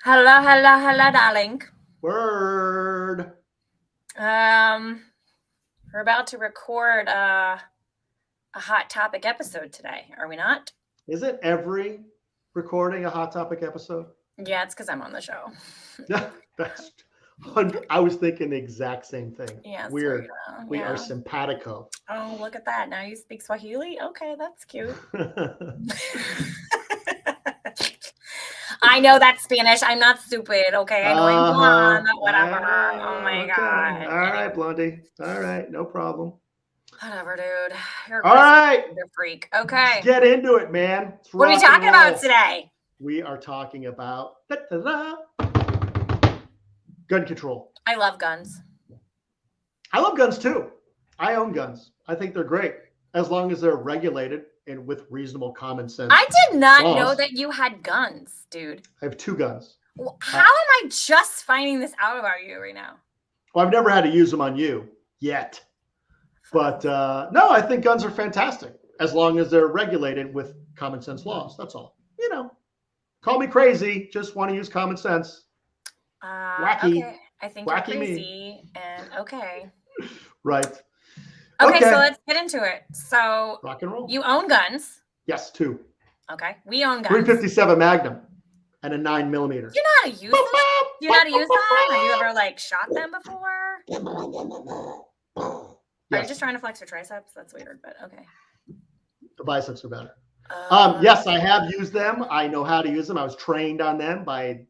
Hello, hello, hello, darling. Word. We're about to record a hot topic episode today, are we not? Isn't every recording a Hot Topic episode? Yeah, it's because I'm on the show. Yeah, that's. I was thinking the exact same thing. Yes, We are yeah. simpatico. Oh, look at that. Now you speak Swahili? Okay, that's cute. I know that's Spanish. I'm not stupid, okay? I know I'm blonde, but whatever. Oh my Okay. God. All right, Blondie. All right, no problem. Whatever, dude. You're a All right. freak. Let's Okay. get into it, man. What are we talking about today? We are talking about gun control. I love guns. I love guns too. I own guns. I think they're great as long as they're regulated and with reasonable common sense. I did not know that you had guns, dude. I have 2 guns. How am I just finding this out about you right now? Well, I've never had to use them on you yet. But no, I think guns are fantastic as long as they're regulated with common sense laws. That's all. You know, call me crazy. Just want to use common sense. Wacky. Okay. I think wacky you're crazy. Me. And okay. Right. Okay, so let's get into it. So rock and roll. You own guns? Yes, 2. Okay, we own guns. 357 Magnum and a 9mm. You know how to use them? Do you know how to use them? Have you ever like shot them before? Are you just trying to flex your triceps? That's weird, but okay. The biceps are better. Yes, I have used them. I know how to use them. I was trained on them by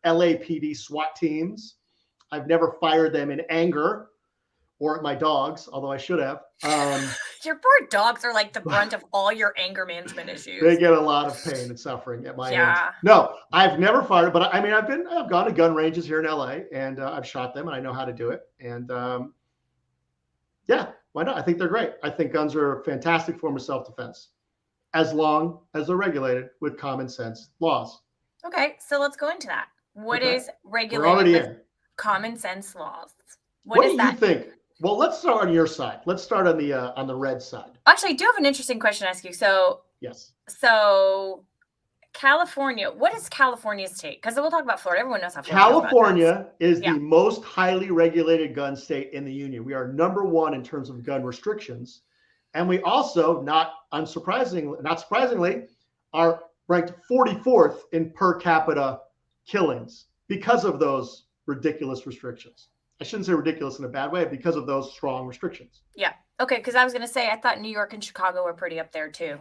LAPD SWAT teams. I've never fired them in anger or at my dogs, although I should have. Your poor dogs are like the brunt of all your anger management issues. They get a lot of pain and suffering at my age. No, I've never fired, but I mean, I've gone to gun ranges here in LA and I've shot them and I know how to do it. And yeah, why not? I think they're great. I think guns are a fantastic form of self-defense as long as they're regulated with common sense laws. Okay, so let's go into that. What is regulated with common sense laws? What do you think? Well, let's start on your side. Let's start on the red side. Actually, I do have an interesting question to ask you. So yes. So California, what is California's take? Because we'll talk about Florida. Everyone knows how California is the most highly regulated gun state in the union. We are number 1 in terms of gun restrictions. And we also, not surprisingly, are ranked 44th in per capita killings because of those ridiculous restrictions. I shouldn't say ridiculous in a bad way, because of those strong restrictions. Yeah. Okay, because I was going to say, I thought New York and Chicago were pretty up there too.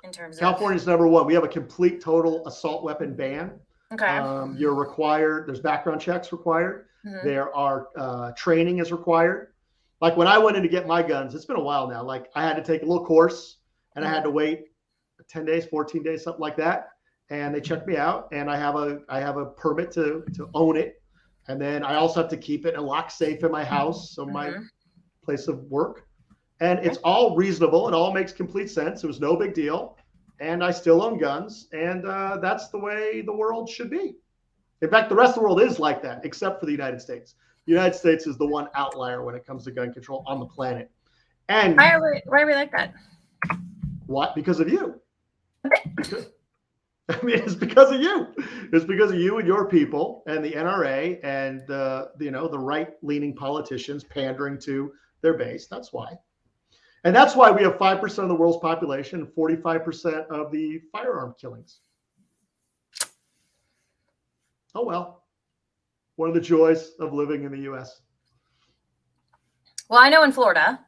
In terms of California's number 1. We have a complete total assault weapon ban. Okay. You're required. There's background checks required. Mm-hmm. There are training is required. Like when I went in to get my guns, it's been a while now. Like I had to take a little course and I had to wait 10 days, 14 days, something like that. And they checked me out and I have a permit to own it. And then I also have to keep it in a lock safe in my house. So my place of work. And it's all reasonable. It all makes complete sense. It was no big deal. And I still own guns. And that's the way the world should be. In fact, the rest of the world is like that, except for the United States. The United States is the one outlier when it comes to gun control on the planet. And why are we like that? What? Because of you. I mean, it's because of you. It's because of you and your people and the NRA and the right-leaning politicians pandering to their base. That's why. And that's why we have 5% of the world's population and 45% of the firearm killings. Oh, well. One of the joys of living in the U.S. Well, I know in Florida,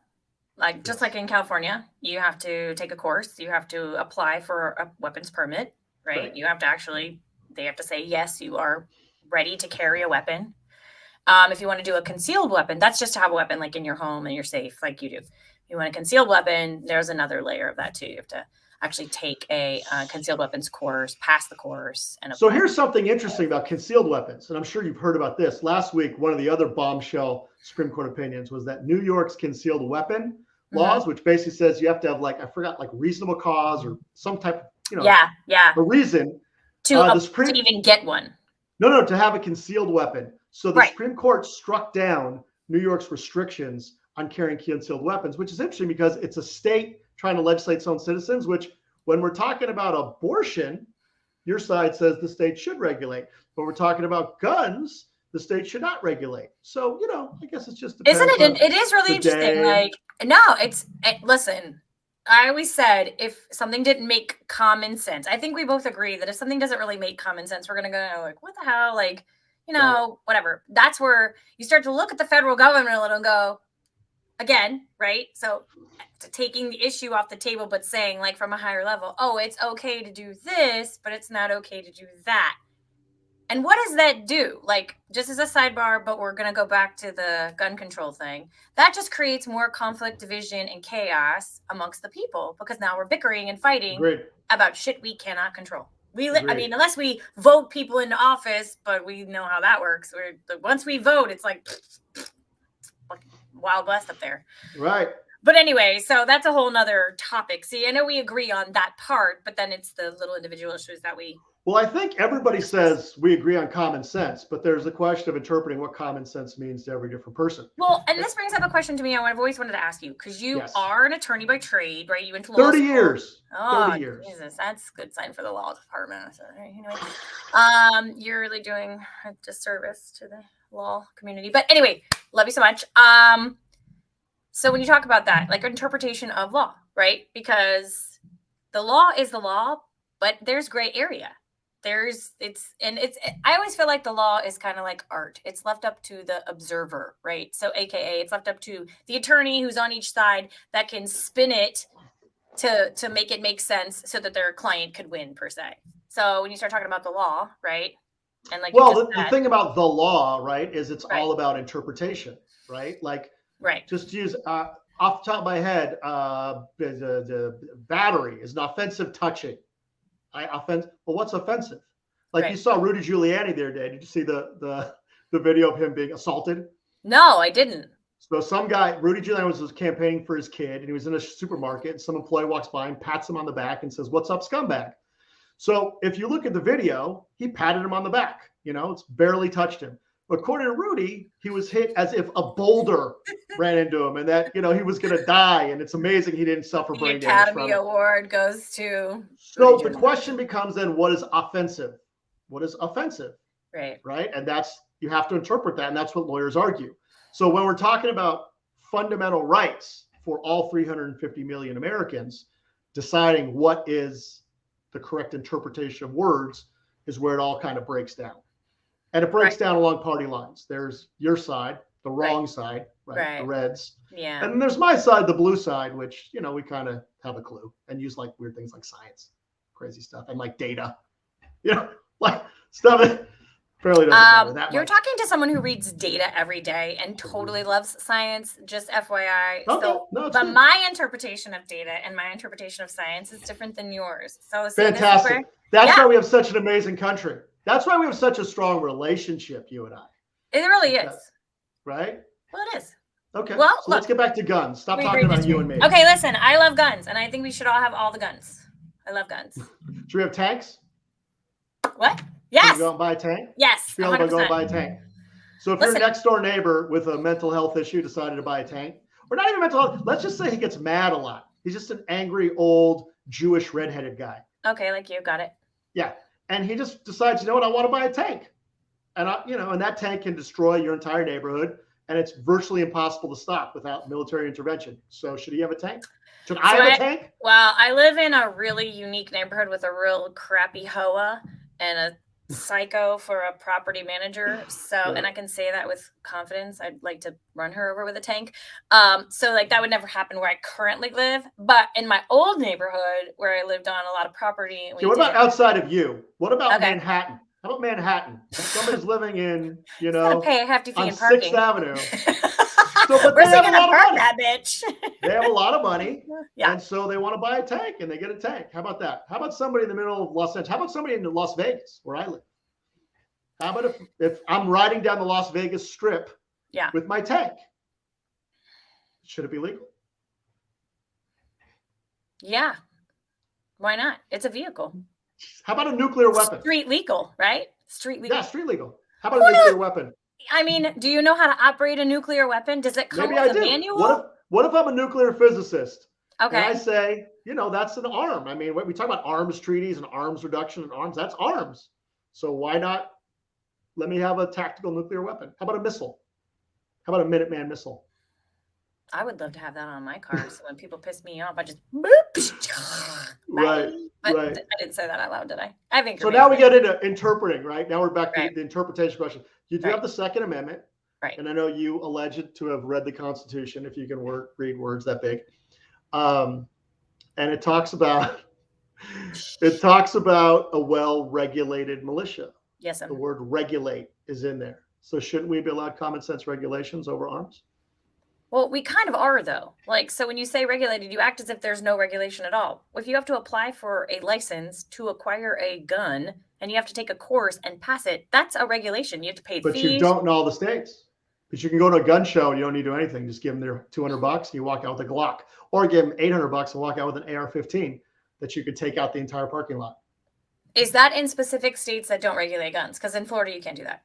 just like in California, you have to take a course. You have to apply for a weapons permit, right? You have to they have to say, yes, you are ready to carry a weapon. If you want to do a concealed weapon, that's just to have a weapon like in your home and you're safe like you do. If you want a concealed weapon, there's another layer of that too. You have to actually take a concealed weapons course, pass the course. So here's something interesting about concealed weapons, and I'm sure you've heard about this. Last week, one of the other bombshell Supreme Court opinions was that New York's concealed weapon laws, which basically says you have to have reasonable cause or some type of, a reason to even get one. No, to have a concealed weapon. So the Supreme Court struck down New York's restrictions on carrying concealed weapons, which is interesting because it's a state trying to legislate its own citizens, which when we're talking about abortion, Your side says the state should regulate, but we're talking about guns. The state should not regulate. So, I guess it's just depends. Isn't it? It is really interesting. Like, no, listen, I always said if something didn't make common sense, I think we both agree that if something doesn't really make common sense, we're going to go like, what the hell? Like, whatever. That's where you start to look at the federal government a little and go, again, right? So taking the issue off the table, but saying like from a higher level, oh, it's okay to do this, but it's not okay to do that. And what does that do? Like, just as a sidebar, but we're going to go back to the gun control thing. That just creates more conflict, division, and chaos amongst the people because now we're bickering and fighting about shit we cannot control. I mean, unless we vote people into office, but we know how that works. Once we vote, it's like Wild West up there. Right. But anyway, so that's a whole nother topic. See, I know we agree on that part, but then it's the little individual issues that we... Well, I think everybody says we agree on common sense, but there's a question of interpreting what common sense means to every different person. Well, and this brings up a question to me I've always wanted to ask you, because you are an attorney by trade, right? You went to law 30 school. years. Oh, 30 years. Jesus, that's a good sign for the law department. So, anyway, you're really doing a disservice to the law community. But anyway, love you so much. So when you talk about that, like interpretation of law, right? Because the law is the law, but there's gray area. I always feel like the law is kind of like art. It's left up to the observer, right? So AKA it's left up to the attorney who's on each side that can spin it to make it make sense so that their client could win per se. So when you start talking about the law, right? And like, well, the thing about the law, right, is it's all about interpretation, right? Like, just use off the top of my head, the battery is an offensive touching. Well, what's offensive? Like you saw Rudy Giuliani the other day. Did you see the video of him being assaulted? No, I didn't. So some guy, Rudy Giuliani was campaigning for his kid, and he was in a supermarket, and some employee walks by and pats him on the back and says, "What's up, scumbag?" So if you look at the video, he patted him on the back. It's barely touched him. But according to Rudy, he was hit as if a boulder ran into him and that, he was going to die. And it's amazing he didn't suffer brain damage. The Academy Award goes to... So the question becomes then, what is offensive? What is offensive? Right. And you have to interpret that. And that's what lawyers argue. So when we're talking about fundamental rights for all 350 million Americans, deciding what is the correct interpretation of words is where it all kind of breaks down. And it breaks down along party lines. There's your side, the wrong side, the Reds. Yeah. And then there's my side, the blue side, which, we kind of have a clue and use like weird things like science, crazy stuff, and like data, like stuff that fairly doesn't matter that You're much. Talking to someone who reads data every day and totally loves science, just FYI. But my interpretation of data and my interpretation of science is different than yours. So fantastic. That's why we have such an amazing country. That's why we have such a strong relationship, you and I. It really is. Right? Well, it is. Okay. Well, so let's get back to guns. Stop talking about you and me. Okay, listen. I love guns, and I think we should all have all the guns. I love guns. Should we have tanks? What? Yes. Should we go and buy a tank? Yes. Feel like go and buy a tank. So if your next door neighbor with a mental health issue decided to buy a tank, or not even mental health, let's just say he gets mad a lot. He's just an angry, old, Jewish, redheaded guy. Okay, like you. Got it. Yeah. And he just decides, I want to buy a tank. And, and that tank can destroy your entire neighborhood. And it's virtually impossible to stop without military intervention. So should he have a tank? Should I have a tank? Well, I live in a really unique neighborhood with a real crappy HOA and a psycho for a property manager. So, and I can say that with confidence. I'd like to run her over with a tank. So like that would never happen where I currently live. But in my old neighborhood where I lived on a lot of property. Okay, what about outside of you? What about Manhattan? How about Manhattan? Somebody's living in, pay a hefty fee on in parking. 6th Avenue. But we're going to park that bitch. They have a lot of money. Yeah. And so they want to buy a tank and they get a tank. How about that? How about somebody in the middle of Los Angeles? How about somebody in Las Vegas where I live? How about if I'm riding down the Las Vegas Strip with my tank? Should it be legal? Yeah. Why not? It's a vehicle. How about a nuclear weapon? Street legal, right? Street legal. Yeah, street legal. How about a nuclear weapon? I mean, do you know how to operate a nuclear weapon? Does it come with a manual? What if I'm a nuclear physicist? Okay. And I say, that's an arm. I mean, we talk about arms treaties and arms reduction and arms. That's arms. So why not let me have a tactical nuclear weapon? How about a missile? How about a Minuteman missile? I would love to have that on my car. So when people piss me off, I just boop. Right. But right. I didn't say that out loud, did I? I think so. Now we get into interpreting, right? Now we're back to right. the interpretation question. You do have the Second Amendment, right? And I know you alleged to have read the Constitution, if you can read words that big. And it talks about a well-regulated militia. Yes, sir. The word regulate is in there. So shouldn't we be allowed common sense regulations over arms? Well, we kind of are, though. Like, so when you say regulated, you act as if there's no regulation at all. If you have to apply for a license to acquire a gun and you have to take a course and pass it, that's a regulation. You have to pay But fees. you don't in all the states. But you can go to a gun show and you don't need to do anything. Just give them their $200 and you walk out with a Glock, or give them $800 and walk out with an AR-15 that you could take out the entire parking lot. Is that in specific states that don't regulate guns? Because in Florida, you can't do that.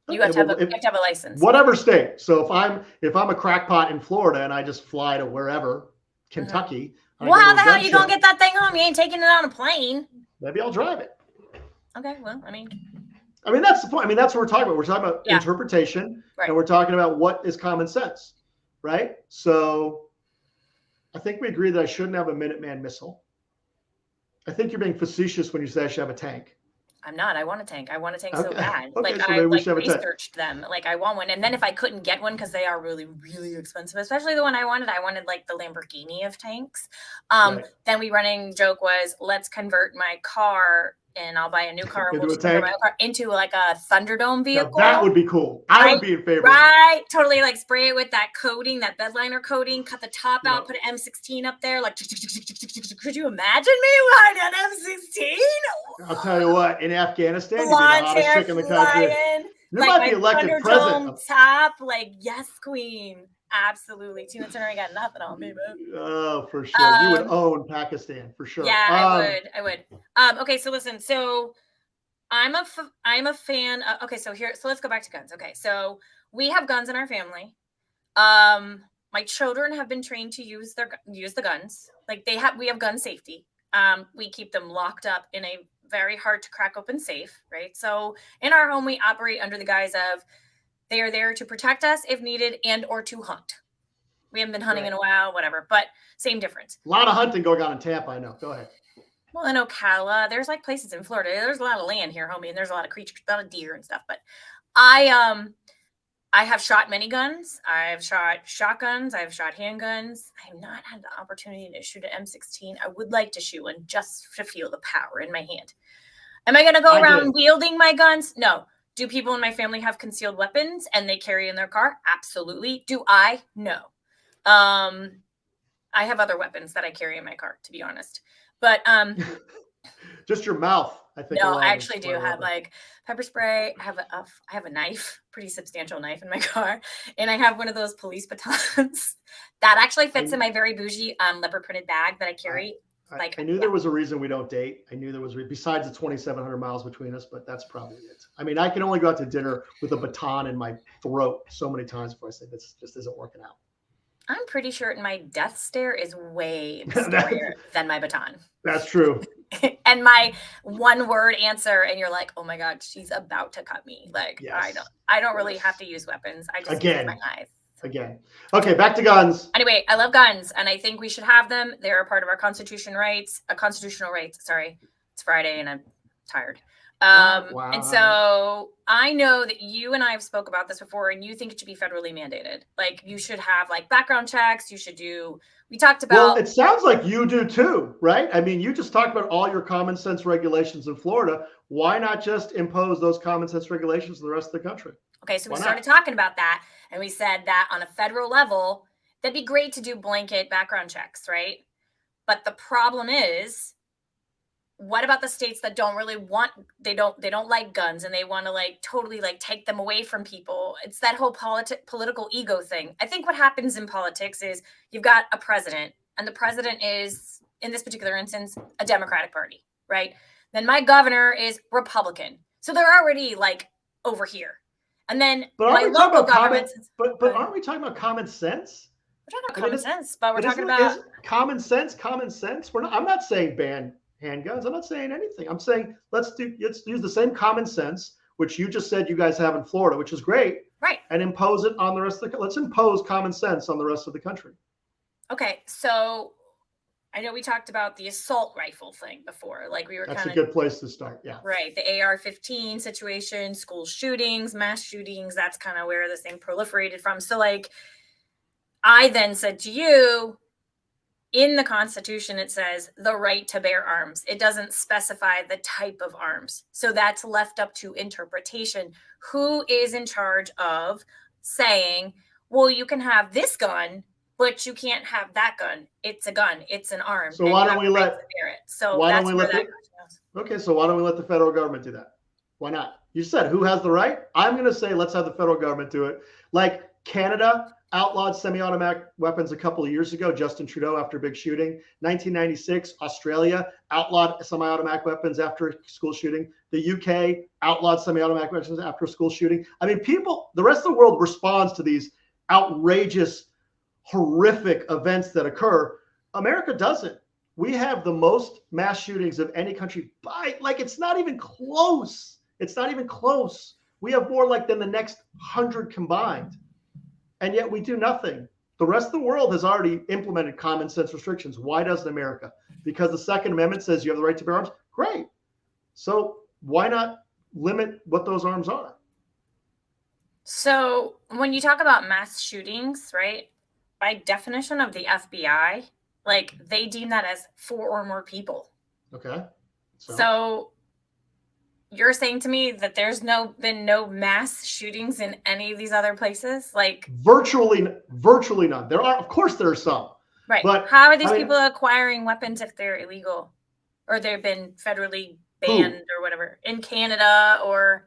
You have to have a license. Whatever state. So if I'm a crackpot in Florida and I just fly to wherever, Kentucky. Well, how the hell are you gonna get that thing home? You ain't taking it on a plane. Maybe I'll drive it. Okay, well, I mean that's the point. I mean, that's what we're talking about. We're talking about interpretation, and we're talking about what is common sense, right? So I think we agree that I shouldn't have a Minuteman missile. I think you're being facetious when you say I should have a tank. I'm not. I want a tank. I want a tank so bad. Okay, so I researched them. Like, I want one. And then if I couldn't get one, because they are really, really expensive, especially the one I wanted like the Lamborghini of tanks. Then we running joke was, let's convert my car and I'll buy a new car into like a Thunderdome vehicle. Now that would be cool. I would be in favor. Right. Totally, like spray it with that coating, that bedliner coating, cut the top out, put an M16 up there. Like, could you imagine me riding an M16? I'll tell you what, in Afghanistan, you'd be the hottest chick in the country. You might be elected president. Top, like, yes, queen. Absolutely. Tina Turner ain't got nothing on me, man. Oh, for sure. You would own Pakistan, for sure. Yeah, I would. Okay, so listen. So I'm a fan of, okay, so let's go back to guns. Okay, so we have guns in our family. My children have been trained to use the guns. Like, we have gun safety. We keep them locked up in a very hard to crack open safe, right? So in our home, we operate under the guise of they are there to protect us if needed and or to hunt. We haven't been hunting in a while, whatever, but same difference. A lot of hunting going on in Tampa, I know. Go ahead. Well, in Ocala, there's like places in Florida. There's a lot of land here, homie, and there's a lot of creatures, a lot of deer and stuff. But I have shot many guns. I've shot shotguns. I've shot handguns. I have not had the opportunity to shoot an M16. I would like to shoot one just to feel the power in my hand. Am I going to go around wielding my guns? No. Do people in my family have concealed weapons and they carry in their car? Absolutely. Do I? No. I have other weapons that I carry in my car, to be honest. But just your mouth, I think. No, I actually do have like pepper spray. I have a knife, pretty substantial knife in my car, and I have one of those police batons that actually fits in my very bougie leopard printed bag that I carry. I knew there was a reason we don't date. I knew there was besides the 2,700 miles between us, but that's probably it. I mean, I can only go out to dinner with a baton in my throat so many times before I say this just isn't working out. I'm pretty sure my death stare is way scarier than my baton. That's true. And my one word answer, and you're like, oh my God, she's about to cut me. Like, yes. I don't really have to use weapons. I just use my eyes. Again. Okay, back to guns. Anyway, I love guns, and I think we should have them. They're a part of our constitutional rights. Sorry, it's Friday, and I'm tired. Wow. And so I know that you and I have spoke about this before, and you think it should be federally mandated. Like, you should have like background checks. We talked about. Well, it sounds like you do too, right? I mean, you just talked about all your common sense regulations in Florida. Why not just impose those common sense regulations in the rest of the country? Okay, so we started talking about that, and we said that on a federal level, that'd be great to do blanket background checks, right? But the problem is, what about the states that don't really they don't like guns, and they want to like totally like take them away from people? It's that whole political ego thing. I think what happens in politics is you've got a president, and the president is, in this particular instance, a Democratic Party, right? Then my governor is Republican. So they're already like over here. And then my local government. But aren't we talking about common sense? We're talking about common sense, but we're talking about is common sense. Common sense. I'm not saying ban handguns. I'm not saying anything. I'm saying let's use the same common sense, which you just said you guys have in Florida, which is great, right, and impose it on the rest of the. Let's impose common sense on the rest of the country. Okay, so I know we talked about the assault rifle thing before. Like we were That's a good place to start. Yeah. Right. The AR-15 situation, school shootings, mass shootings, that's kind of where this thing proliferated from. So like I then said to you, in the Constitution, it says the right to bear arms. It doesn't specify the type of arms. So that's left up to interpretation. Who is in charge of saying, well, you can have this gun, but you can't have that gun. It's a gun. It's an arm. So why don't we let it? So why don't we let that Okay, so why don't we let the federal government do that? Why not? You said who has the right? I'm going to say let's have the federal government do it. Like Canada outlawed semi-automatic weapons a couple of years ago, Justin Trudeau after a big shooting. 1996, Australia outlawed semi-automatic weapons after a school shooting. The UK outlawed semi-automatic weapons after a school shooting. I mean, the rest of the world responds to these outrageous, horrific events that occur. America doesn't. We have the most mass shootings of any country by, like, it's not even close. It's not even close. We have more like than the next 100 combined. And yet we do nothing. The rest of the world has already implemented common sense restrictions. Why doesn't America? Because the Second Amendment says you have the right to bear arms. Great. So why not limit what those arms are? So when you talk about mass shootings, right, by definition of the FBI, like they deem that as 4 or more people. Okay. So you're saying to me that there's been no mass shootings in any of these other places? Like virtually none. There are, of course, there are some. Right. But how are these people acquiring weapons if they're illegal, or they've been federally banned or whatever in Canada or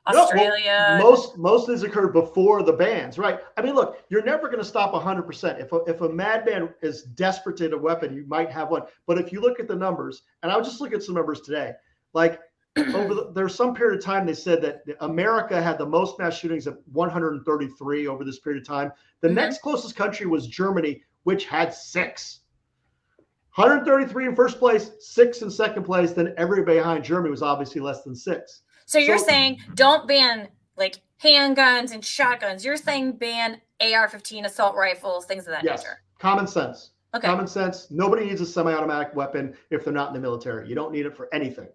Australia? No, well, most of these occurred before the bans, right? I mean, look, you're never going to stop 100%. If a madman is desperate to get a weapon, you might have one. But if you look at the numbers, and I'll just look at some numbers today, like there's some period of time they said that America had the most mass shootings of 133 over this period of time. The next closest country was Germany, which had 6. 133 in first place, 6 in second place. Then everybody behind Germany was obviously less than 6. So you're saying don't ban like handguns and shotguns. You're saying ban AR-15 assault rifles, things of that nature. Common sense. Okay. Common sense. Nobody needs a semi-automatic weapon if they're not in the military. You don't need it for anything.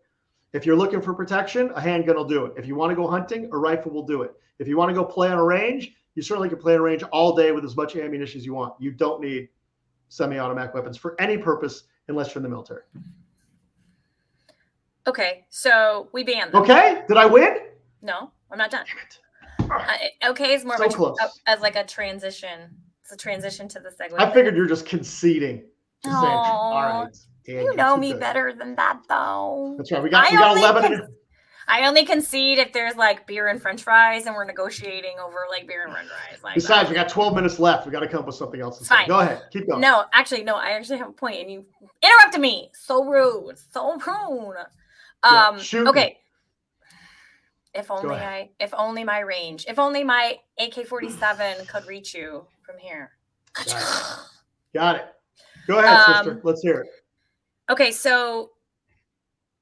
If you're looking for protection, a handgun will do it. If you want to go hunting, a rifle will do it. If you want to go play on a range, you certainly can play on a range all day with as much ammunition as you want. You don't need semi-automatic weapons for any purpose unless you're in the military. Okay, so we ban them. Okay, did I win? No, I'm not done. Damn it. Okay is more so close. As like a transition. It's a transition to the segue. I figured you're just conceding. Just saying, all right. You know me better than that, though. That's right. We got 11. I only concede if there's like beer and French fries, and we're negotiating over like beer and French fries. Like besides, we got 12 minutes left. We got to come up with something else. Fine. Go ahead. Keep going. No, actually, no. I actually have a point, and you interrupted me. So rude. So rude. Okay. If only my range, if only my AK-47 could reach you from here. Got it. Go ahead, sister. Let's hear it. Okay, so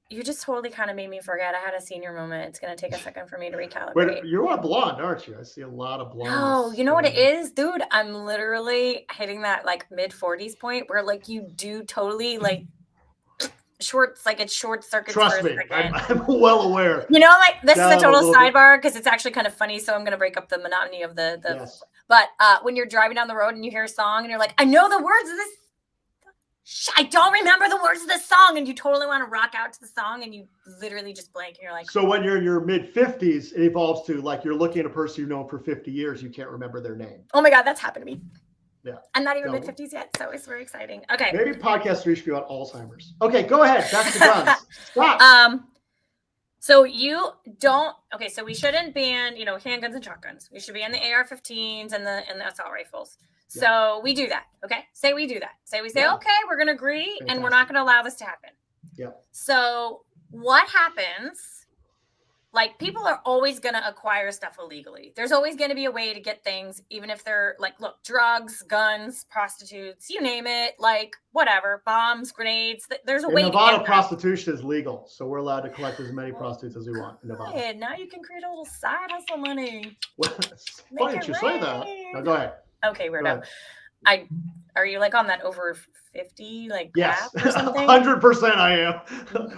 you just totally kind of made me forget. I had a senior moment. It's going to take a second for me to recalibrate. Wait, you're a blonde, aren't you? I see a lot of blondes. Oh, you know what it is, dude? I'm literally hitting that like mid-40s point where like you do totally like it's short circuits. Trust me, I'm well aware. You know, like this is a total sidebar because it's actually kind of funny. So I'm going to break up the monotony of the. Yes. But when you're driving down the road and you hear a song and you're like, I know the words of this. I don't remember the words of the song, and you totally want to rock out to the song, and you literally just blank, and you're like. So when you're in your mid-50s, it evolves to like you're looking at a person you've known for 50 years, you can't remember their name. Oh my God, that's happened to me. Yeah. I'm not even mid-50s yet, so it's very exciting. Okay. Maybe podcast reach you on Alzheimer's. Okay, go ahead. Back to guns. Stop. So you don't. Okay, so we shouldn't ban, handguns and shotguns. We should ban the AR-15s and the assault rifles. So we do that. Okay. Say we do that. Say okay, we're going to agree. Fantastic. And we're not going to allow this to happen. Yeah. So what happens Like, people are always going to acquire stuff illegally. There's always going to be a way to get things, even if they're like, look, drugs, guns, prostitutes, you name it, like whatever, bombs, grenades. There's a way Nevada, to get prostitution is legal, so we're allowed to collect as many prostitutes as we want in Nevada. Now you can create a little side hustle money. Well, it's funny you say that. No, go ahead. Okay, weirdo. Are you like on that over 50 like yes, or something? 100% I am.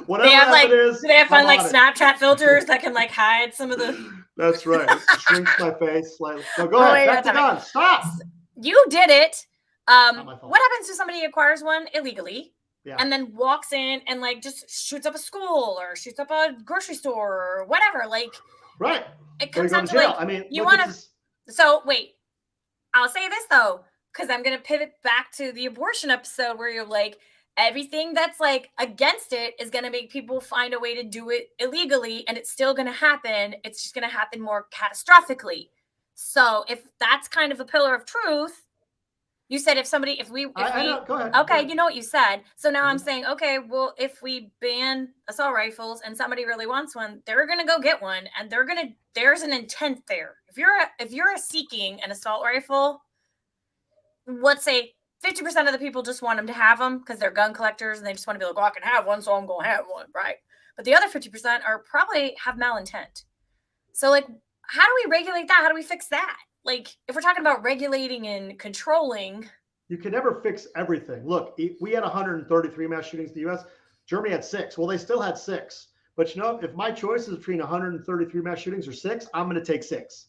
Whatever they have like, it is, do they have fun like Snapchat filters that can like hide some of the? That's right. It shrinks my face slightly. So go ahead. Back to guns. Stop. You did it. What happens if somebody acquires one illegally? Yeah. And then walks in and like just shoots up a school or shoots up a grocery store or whatever. Like, right. It comes down to like, I mean, you want to. So wait, I'll say this though, because I'm gonna pivot back to the abortion episode where you're like, everything that's like against it is gonna make people find a way to do it illegally, and it's still gonna happen. It's just gonna happen more catastrophically. So if that's kind of a pillar of truth. You said if we go ahead. Okay, you know what you said. So now I'm saying, okay, well, if we ban assault rifles and somebody really wants one, they're gonna go get one, and there's an intent there. If you're seeking an assault rifle, let's say 50% of the people just want them to have them because they're gun collectors and they just want to be like, well, I can have one, so I'm gonna have one, right? But the other 50% are probably have malintent. So like, how do we regulate that? How do we fix that? Like, if we're talking about regulating and controlling. You can never fix everything. Look, we had 133 mass shootings in the U.S. Germany had 6. Well, they still had 6. But, you know, if my choice is between 133 mass shootings or 6, I'm going to take 6.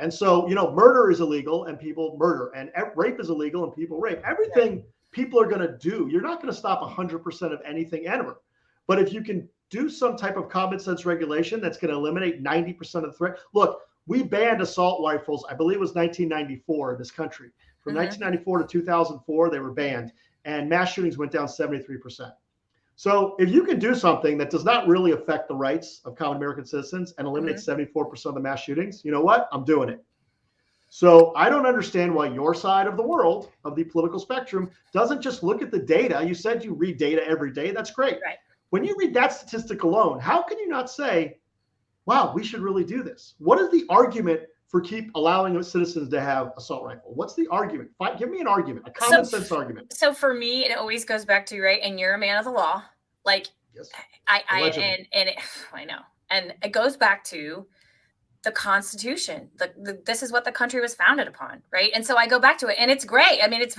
And so, you know, murder is illegal and people murder. And rape is illegal and people rape. Everything people are going to do. You're not going to stop 100% of anything ever. But if you can do some type of common sense regulation that's going to eliminate 90% of the threat. Look, we banned assault rifles, I believe it was 1994 in this country. From 1994 to 2004, they were banned, and mass shootings went down 73%. So if you can do something that does not really affect the rights of common American citizens and eliminate 74% of the mass shootings, you know what? I'm doing it. So I don't understand why your side of the world, of the political spectrum, doesn't just look at the data. You said you read data every day. That's great. Right. When you read that statistic alone, how can you not say, wow, we should really do this? What is the argument for keep allowing citizens to have assault rifle? What's the argument? Give me an argument, a common sense argument. So for me, it always goes back to, right, and you're a man of the law. Like, yes. I know. And it goes back to the Constitution. This is what the country was founded upon, right? And so I go back to it, and it's great. I mean, it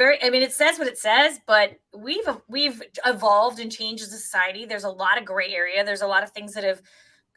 says what it says, but we've evolved and changed as a society. There's a lot of gray area. There's a lot of things that have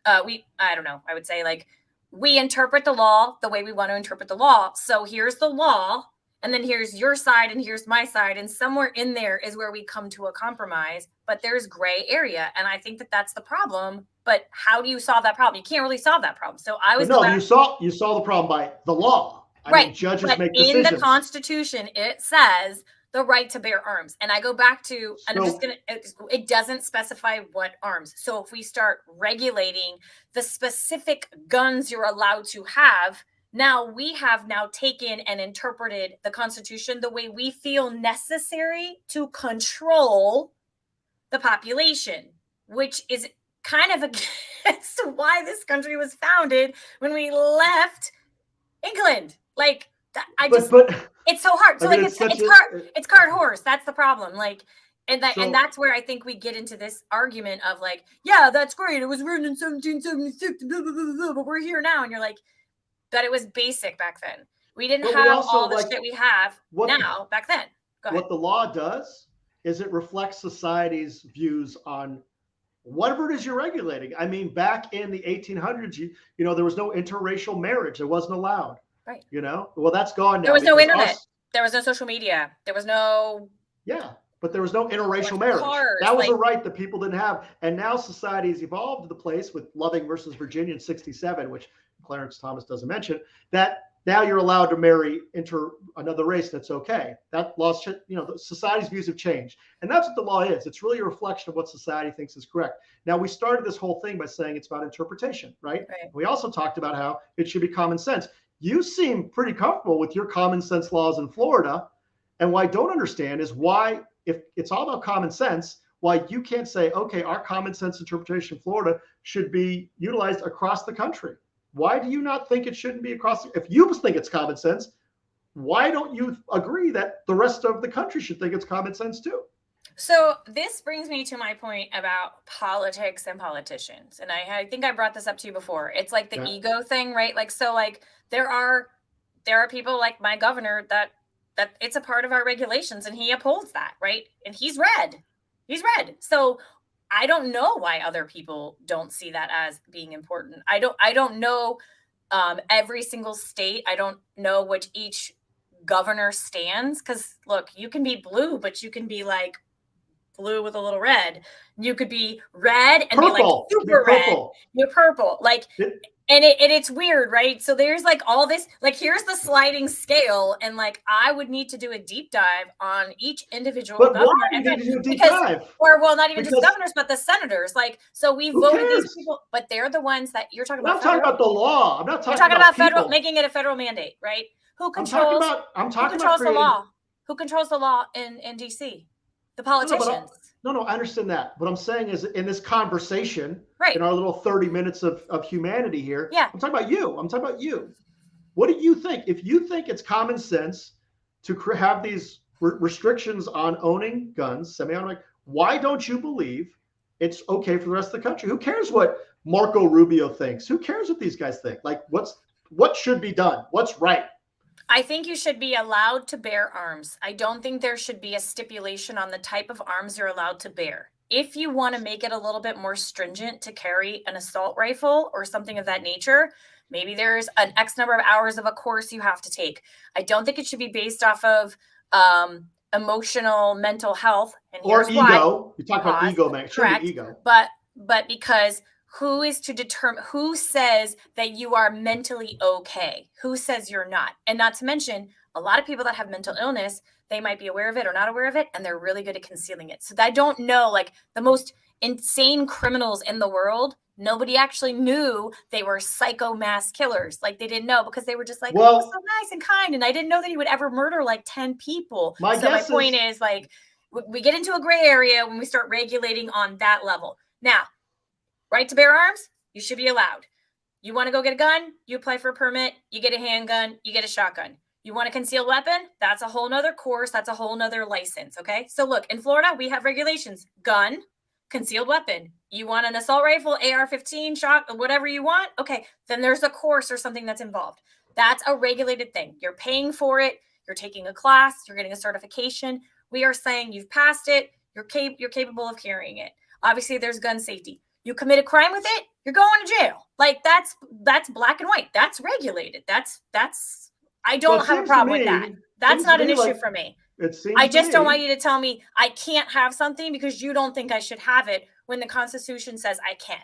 I don't know. I would say like we interpret the law the way we want to interpret the law. So here's the law, and then here's your side, and here's my side, and somewhere in there is where we come to a compromise. But there's gray area, and I think that that's the problem. But how do you solve that problem? You can't really solve that problem. So I was you solve the problem by the law. I mean, judges make decisions. In the Constitution, it says the right to bear arms. And I go back to, and I'm just going to, it doesn't specify what arms. So if we start regulating the specific guns you're allowed to have, now we have taken and interpreted the Constitution the way we feel necessary to control the population, which is kind of against why this country was founded when we left England. Like, it's so hard. So I mean, it's cart horse. That's the problem. Like, and that's where I think we get into this argument of like, yeah, that's great. It was written in 1776, blah, blah, blah, blah, but we're here now. And you're like, but it was basic back then. We didn't have all the shit we have now back then. Go ahead. What the law does is it reflects society's views on whatever it is you're regulating. I mean, back in the 1800s, you know, there was no interracial marriage. It wasn't allowed. Right. You know, well, that's gone now. There was no internet. There was no social media. There was no. Yeah, but there was no interracial marriage. That was a right that people didn't have. And now society has evolved to the place with Loving versus Virginia in 1967, which Clarence Thomas doesn't mention, that now you're allowed to marry another race. That's okay. That law, you know, society's views have changed. And that's what the law is. It's really a reflection of what society thinks is correct. Now, we started this whole thing by saying it's about interpretation, right? We also talked about how it should be common sense. You seem pretty comfortable with your common sense laws in Florida. And what I don't understand is why, if it's all about common sense, why you can't say, okay, our common sense interpretation in Florida should be utilized across the country. Why do you not think it shouldn't be across? If you think it's common sense, why don't you agree that the rest of the country should think it's common sense too? So this brings me to my point about politics and politicians. And I think I brought this up to you before. It's like the ego thing, right? Like, so like there are people like my governor that it's a part of our regulations and he upholds that, right? And he's red. So I don't know why other people don't see that as being important. I don't know every single state. I don't know which each governor stands. Cause look, you can be blue, but you can be like blue with a little red. You could be red and purple. be like super red. You're purple. Like, and it's weird, right? So there's like all this, like here's the sliding scale, and like I would need to do a deep dive on each individual governor. Well, not even just governors, but the senators. Like, so we voted these people, but they're the ones that you're talking about. I'm talking about the law. I'm not talking about federal, making it a federal mandate, right? Who controls? I'm talking about the law. Who controls the law in DC? The politicians. No, I understand that. What I'm saying is in this conversation, right, in our little 30 minutes of humanity here, yeah. I'm talking about you. What do you think? If you think it's common sense to have these restrictions on owning guns, semi-automatic, why don't you believe it's okay for the rest of the country? Who cares what Marco Rubio thinks? Who cares what these guys think? Like, what should be done? What's right? I think you should be allowed to bear arms. I don't think there should be a stipulation on the type of arms you're allowed to bear. If you want to make it a little bit more stringent to carry an assault rifle or something of that nature, maybe there's an X number of hours of a course you have to take. I don't think it should be based off of emotional, mental health. And or ego. You talk about ego, man. Correct. Ego. But because who is to determine, who says that you are mentally okay? Who says you're not? And not to mention, a lot of people that have mental illness, they might be aware of it or not aware of it, and they're really good at concealing it. So I don't know, like the most insane criminals in the world, nobody actually knew they were psycho mass killers. Like they didn't know because they were just like, oh, so nice and kind. And I didn't know that he would ever murder like 10 people. My point is like, we get into a gray area when we start regulating on that level. Now, right to bear arms, you should be allowed. You want to go get a gun, you apply for a permit, you get a handgun, you get a shotgun. You want a concealed weapon? That's a whole nother course. That's a whole nother license. Okay. So look, in Florida, we have regulations, gun, concealed weapon. You want an assault rifle, AR-15, shot, whatever you want. Okay. Then there's a course or something that's involved. That's a regulated thing. You're paying for it. You're taking a class. You're getting a certification. We are saying you've passed it. You're capable of carrying it. Obviously, there's gun safety. You commit a crime with it, you're going to jail. Like that's black and white. That's regulated. I don't have a problem with that. That's not an issue for me. I just don't want you to tell me I can't have something because you don't think I should have it when the Constitution says I can.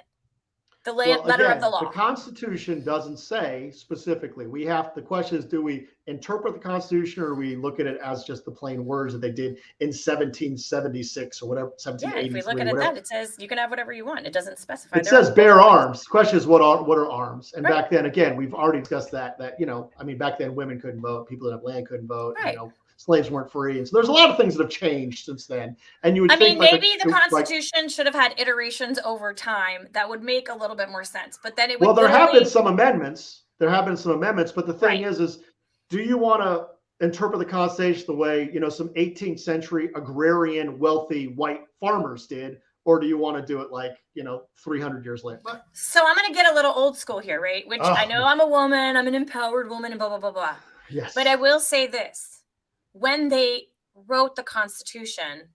The letter of the law. The Constitution doesn't say specifically. The question is, do we interpret the Constitution or we look at it as just the plain words that they did in 1776 or whatever, 1783? Yeah, if we look at that, it says you can have whatever you want. It doesn't specify. It says bear arms. The question is, what are arms? And back then, again, we've already discussed that, back then women couldn't vote. People that have land couldn't vote. Right. Slaves weren't free. And so there's a lot of things that have changed since then. And you would think maybe the Constitution should have had iterations over time that would make a little bit more sense. But then it would there have been some amendments. But the thing is do you want to interpret the Constitution the way, some 18th century agrarian, wealthy white farmers did? Or do you want to do it like, 300 years later? So I'm going to get a little old school here, right? Which I know I'm a woman, I'm an empowered woman and blah, blah, blah, blah. Yes. But I will say this. When they wrote the Constitution,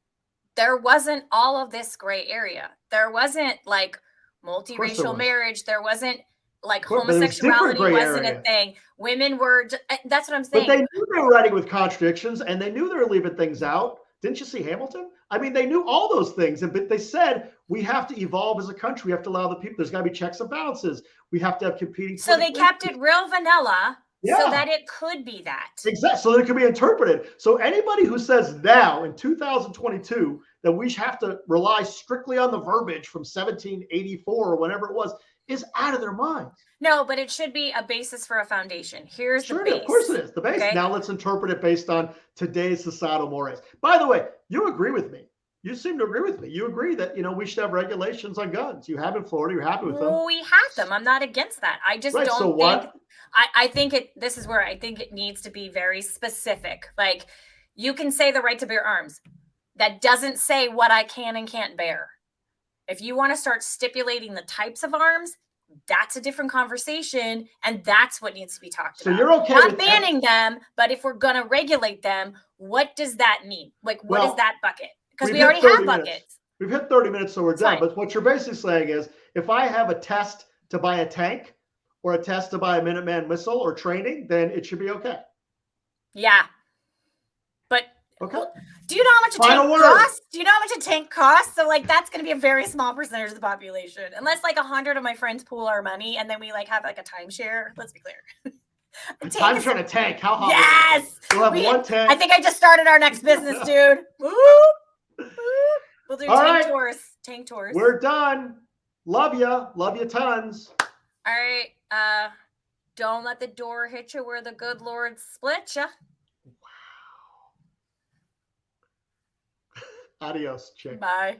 there wasn't all of this gray area. There wasn't like multiracial marriage. There wasn't like homosexuality wasn't a thing. Women were, that's what I'm saying. But they knew they were writing with contradictions and they knew they were leaving things out. Didn't you see Hamilton? I mean, they knew all those things. But they said, we have to evolve as a country. We have to allow the people, there's got to be checks and balances. We have to have competing. So they kept it real vanilla. Yeah. So that it could be that. Exactly. So that it could be interpreted. So anybody who says now in 2022 that we have to rely strictly on the verbiage from 1784 or whatever it was is out of their minds. No, but it should be a basis for a foundation. Here's the base. Of course it is. The base. Okay? Now let's interpret it based on today's societal mores. By the way, you agree with me You seem to agree with me. You agree that, we should have regulations on guns. You have in Florida. You're happy with them. We have them. I'm not against that. I just Right, don't so think. what? I think this is where I think it needs to be very specific. Like, you can say the right to bear arms. That doesn't say what I can and can't bear. If you want to start stipulating the types of arms, that's a different conversation, and that's what needs to be talked about. So you're okay not with banning them, but if we're going to regulate them, what does that mean? Like, what is that bucket? Because we already have buckets. We've hit 30 minutes, so we're done. Fine. But what you're basically saying is, if I have a test to buy a tank or a test to buy a Minuteman missile or training, then it should be okay. Yeah. But okay. Do you know how much a tank costs? Do you know how much a tank costs? So, like, that's going to be a very small percentage of the population. Unless, like, 100 of my friends pool our money and then we, like, have, like, a timeshare. Let's be clear. Timeshare a tank. How hot? Yes! We'll have one tank. I think I just started our next business, dude. Woo! We'll do tours. Tank tours. We're done. Love you. Love you tons. All right. Don't let the door hit you where the good Lord split you. Wow. Adios, chick. Bye.